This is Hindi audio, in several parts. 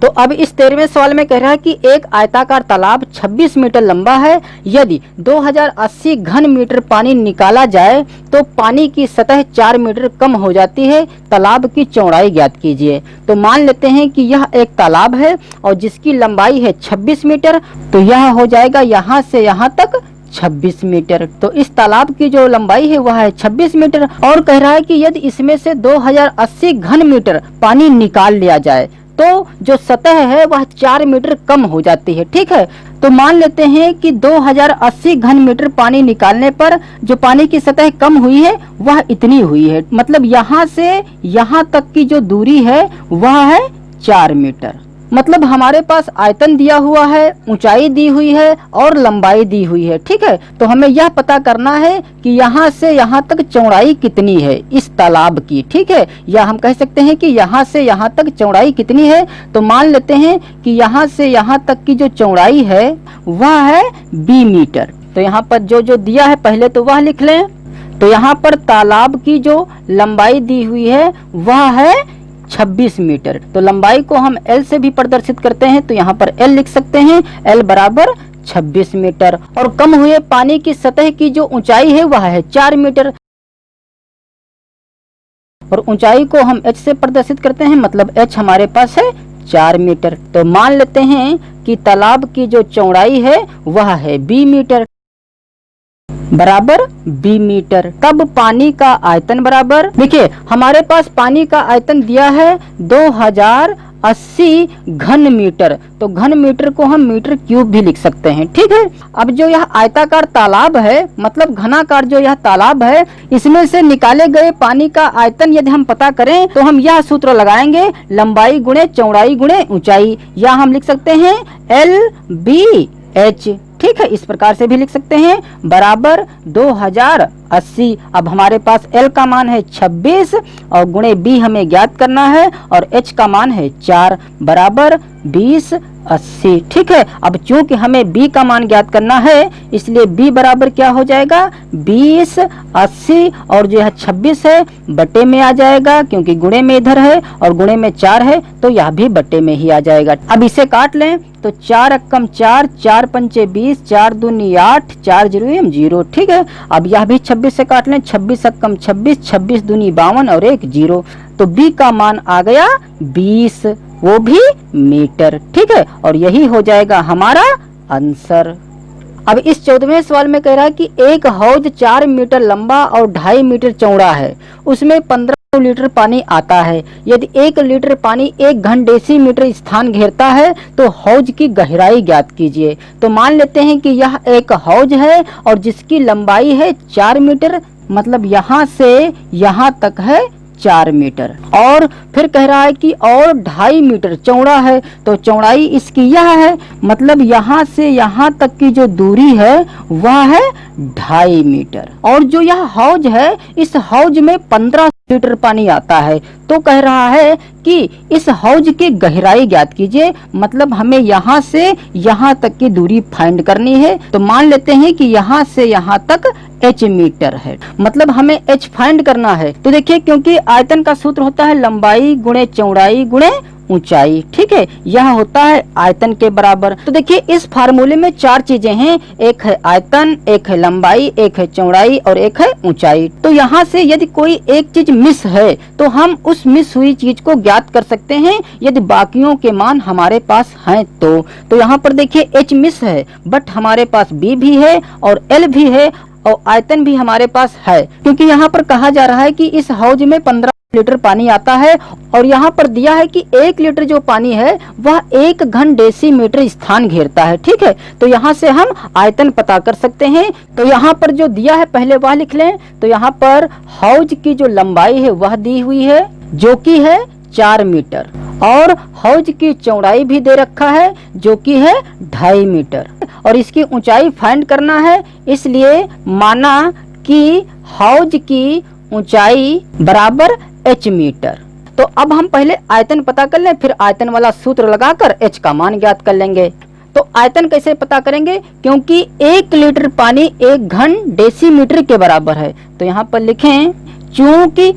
तो अब इस 13वें सवाल में कह रहा है कि एक आयताकार तालाब 26 मीटर लंबा है। यदि 2080 घन मीटर पानी निकाला जाए तो पानी की सतह 4 मीटर कम हो जाती है। तालाब की चौड़ाई ज्ञात कीजिए। तो मान लेते हैं कि यह एक तालाब है और जिसकी लंबाई है 26 मीटर। तो यह हो जाएगा यहाँ से यहाँ तक 26 मीटर। तो इस तालाब की जो लंबाई है वह है 26 मीटर और कह रहा है कि यदि इसमें से 2080 घन मीटर पानी निकाल लिया जाए तो जो सतह है वह 4 मीटर कम हो जाती है। ठीक है, तो मान लेते हैं कि 2080 घन मीटर पानी निकालने पर जो पानी की सतह कम हुई है वह इतनी हुई है। मतलब यहाँ से यहाँ तक की जो दूरी है वह है 4 मीटर। मतलब हमारे पास आयतन दिया हुआ है, ऊंचाई दी हुई है और लंबाई दी हुई है। ठीक है, तो हमें यह पता करना है कि यहाँ से यहाँ तक चौड़ाई कितनी है इस तालाब की। ठीक है, या हम कह सकते हैं कि यहाँ से यहाँ तक चौड़ाई कितनी है। तो मान लेते हैं कि यहाँ से यहाँ तक की जो चौड़ाई है वह है 20 मीटर। तो यहाँ पर जो जो दिया है पहले तो वह लिख लें। तो यहाँ पर तालाब की जो लंबाई दी हुई है वह है 26 मीटर। तो लंबाई को हम L से भी प्रदर्शित करते हैं। तो यहाँ पर L लिख सकते हैं, L बराबर 26 मीटर। और कम हुए पानी की सतह की जो ऊंचाई है वह है 4 मीटर और ऊंचाई को हम H से प्रदर्शित करते हैं। मतलब H हमारे पास है 4 मीटर। तो मान लेते हैं कि तालाब की जो चौड़ाई है वह है 20 मीटर बराबर 20 मीटर। तब पानी का आयतन बराबर, देखिए हमारे पास पानी का आयतन दिया है 2080 घन मीटर। तो घन मीटर को हम मीटर क्यूब भी लिख सकते हैं। ठीक है, अब जो यह आयताकार तालाब है मतलब घनाकार जो यह तालाब है इसमें से निकाले गए पानी का आयतन यदि हम पता करें तो हम यह सूत्र लगाएंगे, लंबाई गुणे चौड़ाई गुणे ऊंचाई, या हम लिख सकते हैं LBH। ठीक है, इस प्रकार से भी लिख सकते हैं बराबर 2080। अब हमारे पास L का मान है 26 और गुणे B हमें ज्ञात करना है और H का मान है 4 बराबर 2080। ठीक है, अब चूंकि हमें B का मान ज्ञात करना है इसलिए B बराबर क्या हो जाएगा 2080 और जो है 26 है बटे में आ जाएगा क्योंकि गुणे में इधर है और गुणे में 4 है तो यह भी बटे में ही आ जाएगा। अब इसे काट लें तो 4 अक्कम 4, 4 पंचे 20, 4 दूनी 8, 4 जीरो 0। ठीक है, अब यह भी 26 से काट लें, 26 अक्कम 26, 26 दूनी 52 और 1 0। तो B का मान आ गया 20, वो भी मीटर। ठीक है, और यही हो जाएगा हमारा आंसर। अब इस 14वें सवाल में कह रहा है कि एक हौज 4 मीटर लंबा और 2.5 मीटर चौड़ा है, उसमें 15 लीटर पानी आता है। यदि 1 लीटर पानी 1 घन डेसीमीटर स्थान घेरता है तो हौज की गहराई ज्ञात कीजिए। तो मान लेते हैं कि यह एक हौज है और जिसकी लंबाई है 4 मीटर। मतलब यहाँ से यहाँ तक है 4 मीटर और फिर कह रहा है कि और 2.5 मीटर चौड़ा है। तो चौड़ाई इसकी यह है, मतलब यहाँ से यहाँ तक की जो दूरी है वह है 2.5 मीटर। और जो यह हौज है इस हौज में 15 लीटर पानी आता है। तो कह रहा है कि इस हौज की गहराई ज्ञात कीजिए। मतलब हमें यहाँ से यहाँ तक की दूरी फाइंड करनी है। तो मान लेते हैं कि यहाँ से यहाँ तक H मीटर है, मतलब हमें H फाइंड करना है। तो देखिए क्योंकि आयतन का सूत्र होता है लंबाई गुणे चौड़ाई गुणे ऊंचाई। ठीक है, यह होता है आयतन के बराबर। तो देखिए इस फार्मूले में 4 चीजें हैं, एक है आयतन, एक है लंबाई, एक है चौड़ाई और एक है ऊंचाई। तो यहाँ से यदि कोई एक चीज मिस है तो हम उस मिस हुई चीज को ज्ञात कर सकते हैं यदि बाकियों के मान हमारे पास हैं तो यहाँ पर देखिए H मिस है बट हमारे पास B भी है और L भी है और आयतन भी हमारे पास है। क्योंकि यहाँ पर कहा जा रहा है कि इस हौज में 15 लीटर पानी आता है और यहाँ पर दिया है कि 1 लीटर जो पानी है वह 1 घन डेसीमीटर स्थान घेरता है। ठीक है, तो यहाँ से हम आयतन पता कर सकते हैं। तो यहाँ पर जो दिया है पहले वह लिख लें। तो यहाँ पर हौज की जो लंबाई है वह दी हुई है जो कि है 4 मीटर और हौज की चौड़ाई भी दे रखा है जो कि है 2.5 मीटर और इसकी ऊंचाई फाइंड करना है। इसलिए माना कि हौज की ऊंचाई बराबर H मीटर। तो अब हम पहले आयतन पता कर लें, फिर आयतन वाला सूत्र लगाकर H का मान ज्ञात कर लेंगे। तो आयतन कैसे पता करेंगे, क्योंकि 1 लीटर पानी 1 घन डेसीमीटर के बराबर है। तो यहाँ पर लिखें चूंकि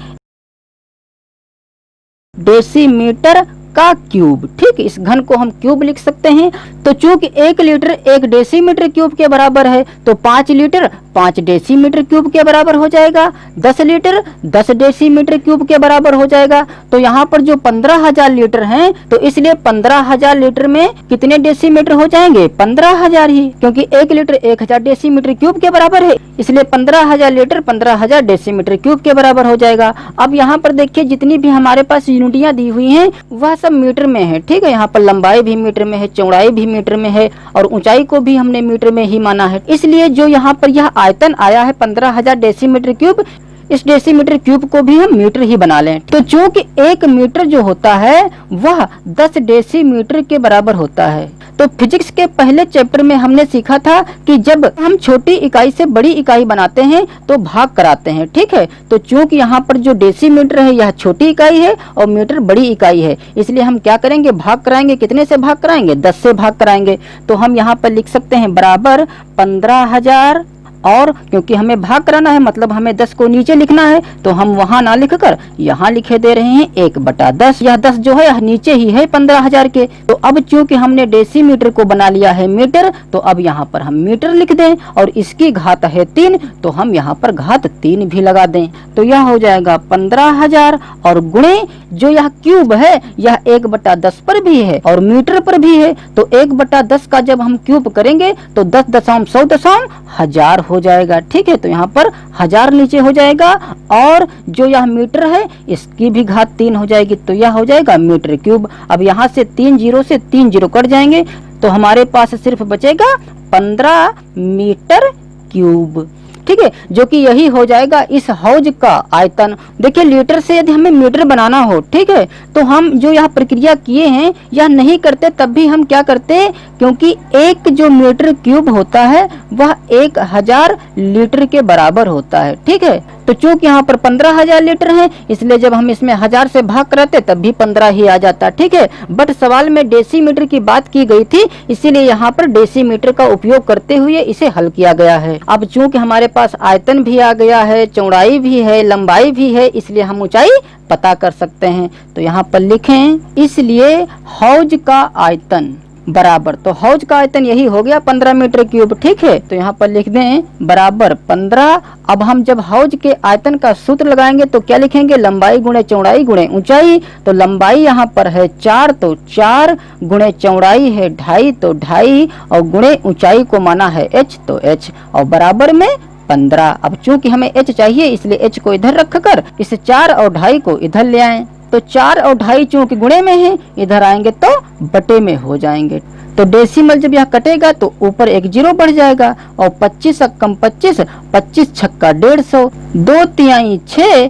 डेसीमीटर का क्यूब। ठीक, इस घन को हम क्यूब लिख सकते हैं। तो चूंकि 1 लीटर 1 डेसीमीटर क्यूब के बराबर है, तो 5 लीटर 5 डेसीमीटर क्यूब के बराबर हो जाएगा। 10 लीटर 10 डेसीमीटर क्यूब के बराबर हो जाएगा। तो यहाँ पर जो 15,000 लीटर हैं, तो इसलिए 15,000 लीटर में कितने डेसीमीटर हो जाएंगे? 15,000 ही, क्योंकि 1 लीटर 1,000 डेसीमीटर क्यूब के बराबर है, इसलिए 15,000 लीटर 15,000 डेसीमीटर क्यूब के बराबर हो जाएगा। अब यहाँ पर देखिए जितनी भी हमारे पास यूनिटियां दी हुई हैं वह सब मीटर में है। ठीक है, यहाँ पर लंबाई भी मीटर में है, चौड़ाई भी मीटर में है और ऊंचाई को भी हमने मीटर में ही माना है। इसलिए जो यहाँ पर यह आयतन आया है 15,000 डेसीमीटर क्यूब, इस डेसीमीटर क्यूब को भी हम मीटर ही बना लें। तो चूंकि 1 मीटर जो होता है वह 10 डेसीमीटर के बराबर होता है। तो फिजिक्स के पहले चैप्टर में हमने सीखा था कि जब हम छोटी इकाई से बड़ी इकाई बनाते हैं तो भाग कराते हैं। ठीक है, तो चूंकि यहाँ पर जो डेसीमीटर है यह छोटी इकाई है और मीटर बड़ी इकाई है, इसलिए हम क्या करेंगे? भाग कराएंगे। कितने से भाग कराएंगे? 10 से भाग कराएंगे। तो हम यहाँ पर लिख सकते हैं बराबर 15,000, और क्योंकि हमें भाग कराना है मतलब हमें 10 को नीचे लिखना है, तो हम वहां ना लिखकर यहाँ लिखे दे रहे हैं 1/10। यह 10 जो है यह नीचे ही है 15,000 के। तो अब चूंकि हमने डेसीमीटर को बना लिया है मीटर, तो अब यहाँ पर हम मीटर लिख दें और इसकी घात है 3, तो हम यहाँ पर घात 3 भी लगा दें। तो यह हो जाएगा 15,000 और गुणे जो यह क्यूब है यह 1/10 पर भी है और मीटर पर भी है। तो 1/10 का जब हम क्यूब करेंगे तो 10,100,000 हो जाएगा। ठीक है, तो यहाँ पर 1000 नीचे हो जाएगा और जो यह मीटर है इसकी भी घात 3 हो जाएगी, तो यह हो जाएगा मीटर क्यूब। अब यहाँ से 3 जीरो से 3 जीरो कट जाएंगे, तो हमारे पास सिर्फ बचेगा 15 मीटर क्यूब। ठीक है, जो कि यही हो जाएगा इस हौज का आयतन। देखिए लीटर से यदि हमें मीटर बनाना हो, ठीक है, तो हम जो यह प्रक्रिया किए हैं यह नहीं करते, तब भी हम क्या करते, क्योंकि एक जो मीटर क्यूब होता है वह 1000 लीटर के बराबर होता है। ठीक है, तो चूंकि यहाँ पर 15,000 लीटर है, इसलिए जब हम इसमें 1000 से भाग कराते तब भी 15 ही आ जाता। ठीक है, बट सवाल में डेसीमीटर की बात की गई थी, इसीलिए यहाँ पर डेसीमीटर का उपयोग करते हुए इसे हल किया गया है। अब चूंकि हमारे पास आयतन भी आ गया है, चौड़ाई भी है, लंबाई भी है, इसलिए हम ऊंचाई पता कर सकते हैं। तो यहाँ पर लिखें, इसलिए हौज का आयतन बराबर, तो हौज का आयतन यही हो गया 15 मीटर क्यूब। ठीक है, तो यहाँ पर लिख दें बराबर 15। अब हम जब हौज के आयतन का सूत्र लगाएंगे तो क्या लिखेंगे? लंबाई गुणे चौड़ाई गुणे ऊंचाई। तो लंबाई यहाँ पर है 4, तो 4 गुणे चौड़ाई है 2.5, तो 2.5 और गुणे ऊंचाई को माना है h, तो h और बराबर में 15। अब चूंकि हमें h चाहिए इसलिए h को इधर रखकर इस 4 और 2.5 को इधर ले आए। तो 4 और 2.5 चूंकि गुणे में है, इधर आएंगे तो बटे में हो जाएंगे। तो डेसिमल जब यह कटेगा तो ऊपर एक जीरो बढ़ जाएगा और 25 कम 25, 25 छक्का 150, 2 तिहाई 6,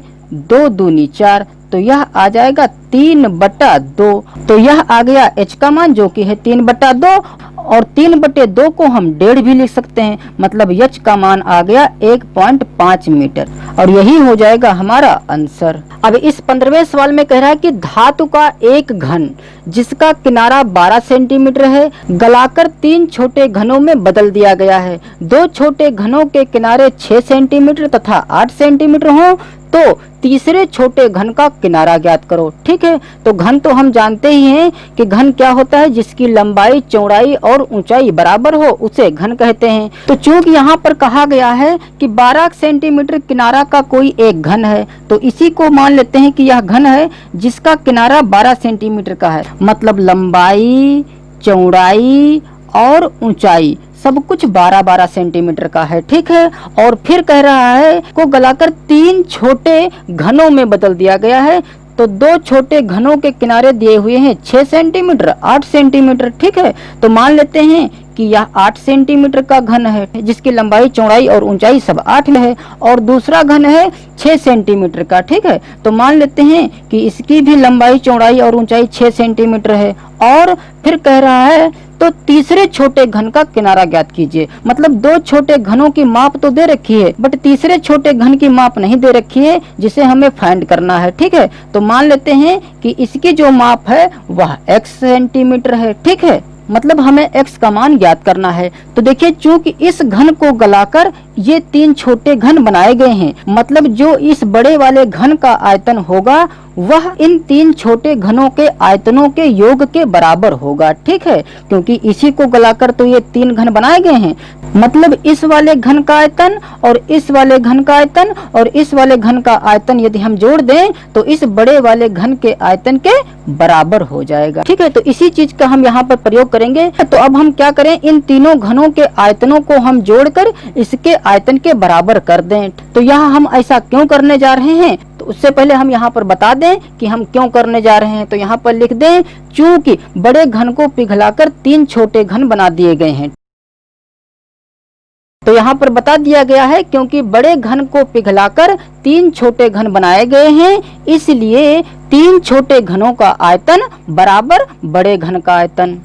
2 दूनी 4, तो यह आ जाएगा 3/2। तो यह आ गया h का मान जो कि है 3/2 और 3/2 को हम 1.5 भी लिख सकते हैं, मतलब h का मान आ गया 1.5 मीटर और यही हो जाएगा हमारा आंसर। अब इस 15वें सवाल में कह रहा है कि धातु का एक घन जिसका किनारा 12 सेंटीमीटर है गलाकर 3 छोटे घनों में बदल दिया गया है। 2 छोटे घनों के किनारे 6 सेंटीमीटर तथा 8 सेंटीमीटर हो तो तीसरे छोटे घन का किनारा ज्ञात करो। ठीक है, तो घन तो हम जानते ही हैं कि घन क्या होता है, जिसकी लंबाई चौड़ाई और ऊंचाई बराबर हो उसे घन कहते हैं। तो चूंकि यहाँ पर कहा गया है कि 12 सेंटीमीटर किनारा का कोई एक घन है, तो इसी को मान लेते हैं कि यह घन है जिसका किनारा 12 सेंटीमीटर का है, मतलब लंबाई चौड़ाई और ऊंचाई सब कुछ 12-12 सेंटीमीटर का है। ठीक है, और फिर कह रहा है को गलाकर 3 छोटे घनों में बदल दिया गया है। तो 2 छोटे घनों के किनारे दिए हुए हैं 6 सेंटीमीटर 8 सेंटीमीटर। ठीक है, तो मान लेते हैं कि यह 8 सेंटीमीटर का घन है जिसकी लंबाई चौड़ाई और ऊंचाई सब 8 है, और दूसरा घन है 6 सेंटीमीटर का। ठीक है, तो मान लेते हैं कि इसकी भी लंबाई चौड़ाई और ऊंचाई 6 सेंटीमीटर है। और फिर कह रहा है तो तीसरे छोटे घन का किनारा ज्ञात कीजिए, मतलब 2 छोटे घनों की माप तो दे रखी है बट तीसरे छोटे घन की माप नहीं दे रखी है जिसे हमें फाइंड करना है। ठीक है, तो मान लेते हैं कि इसकी जो माप है वह x सेंटीमीटर है। ठीक है, मतलब हमें x का मान ज्ञात करना है। तो देखिए चूंकि इस घन को गलाकर ये 3 छोटे घन बनाए गए हैं, मतलब जो इस बड़े वाले घन का आयतन होगा वह इन तीन छोटे घनों के आयतनों के योग के बराबर होगा। ठीक है, क्योंकि इसी को गलाकर तो ये तीन घन बनाए गए हैं। मतलब इस वाले घन का आयतन और इस वाले घन का आयतन और इस वाले घन का आयतन यदि हम जोड़ दें तो इस बड़े वाले घन के आयतन के बराबर हो जाएगा। ठीक है, तो इसी चीज का हम यहाँ पर प्रयोग करेंगे। तो अब हम क्या करें, इन तीनों घनों के आयतनों को हम जोड़कर इसके आयतन के बराबर कर दें। तो यहाँ हम ऐसा क्यों करने जा रहे हैं, तो उससे पहले हम यहाँ पर बता दें कि हम क्यों करने जा रहे हैं। तो यहाँ पर लिख दें, चूंकि बड़े घन को पिघलाकर तीन छोटे घन बना दिए गए हैं। तो यहाँ पर बता दिया गया है क्योंकि बड़े घन को पिघलाकर तीन छोटे घन बनाए गए हैं, इसलिए तीन छोटे घनों का आयतन बराबर बड़े घन का आयतन।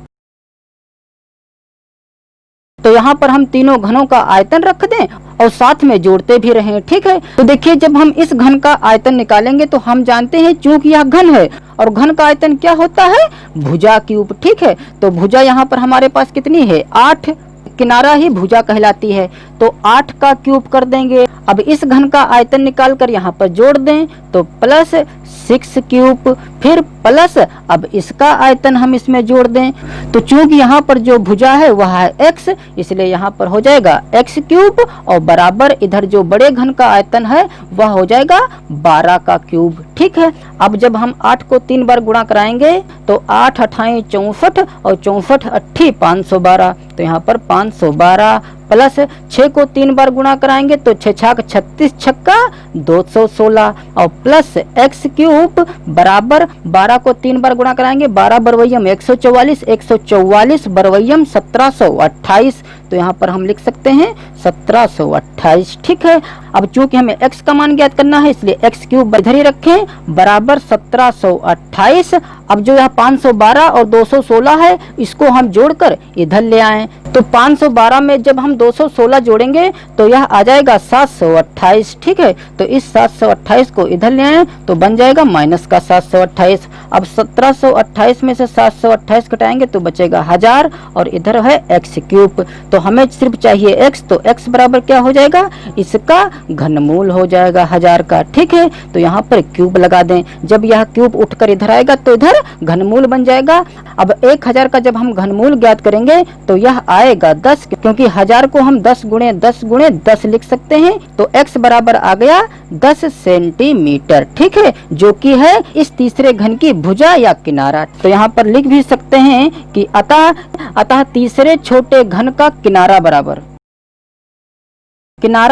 तो यहाँ पर हम तीनों घनों का आयतन रख दें और साथ में जोड़ते भी रहें। ठीक है, तो देखिए जब हम इस घन का आयतन निकालेंगे तो हम जानते हैं चूंकि यह घन है और घन का आयतन क्या होता है, भुजा क्यूब। ठीक है, तो भुजा यहाँ पर हमारे पास कितनी है, 8, किनारा ही भुजा कहलाती है, तो 8 का क्यूब कर देंगे। अब इस घन का आयतन निकाल कर यहाँ पर जोड़ दें तो प्लस 6 क्यूब, फिर प्लस अब इसका आयतन हम इसमें जोड़ दें। तो चूंकि यहाँ पर जो भुजा है वह है x, इसलिए यहाँ पर हो जाएगा x क्यूब और बराबर इधर जो बड़े घन का आयतन है वह हो जाएगा 12 का क्यूब। ठीक है, अब जब हम 8 को 3 बार गुणा कराएंगे तो 8 अठाई 64 और 64 अट्ठी 512, तो यहाँ पर 512 प्लस 6 को 3 बार गुणा कराएंगे तो 6 छाक 36 छक्का 216 और प्लस x क्यूब बराबर 12 को 3 बार गुणा कराएंगे 12 बरवैयम 144, 144 बरवैयम 1728, तो यहाँ पर हम लिख सकते हैं 1728। ठीक है, अब चूंकि हमें x का मान ज्ञात करना है इसलिए x क्यूब इधर ही रखें बराबर 1728। अब जो यहाँ 512 और 216 है इसको हम जोड़कर इधर ले आए, तो 512 में जब हम 216 जोड़ेंगे तो यह आ जाएगा 728। ठीक है, तो इस 728 को इधर ले आए तो बन जाएगा माइनस का 728। अब 1728 में से 728 घटाएंगे तो बचेगा 1000 और इधर है x क्यूब, तो हमें सिर्फ चाहिए x, तो x बराबर क्या हो जाएगा, इसका घनमूल हो जाएगा 1000 का। ठीक है, तो यहाँ पर क्यूब लगा दें, जब यह क्यूब उठकर इधर आएगा तो इधर घनमूल बन जाएगा। अब 1000 का जब हम घनमूल ज्ञात करेंगे तो यह आएगा 10, क्योंकि 1000 को हम 10 गुणे 10 गुणे 10 लिख सकते हैं, तो x बराबर आ गया 10 सेंटीमीटर। ठीक है, जो कि है इस तीसरे घन की भुजा या किनारा। तो यहाँ पर लिख भी सकते हैं कि अतः तीसरे छोटे घन का किनारा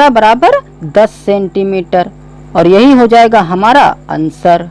बराबर 10 सेंटीमीटर, और यही हो जाएगा हमारा आंसर।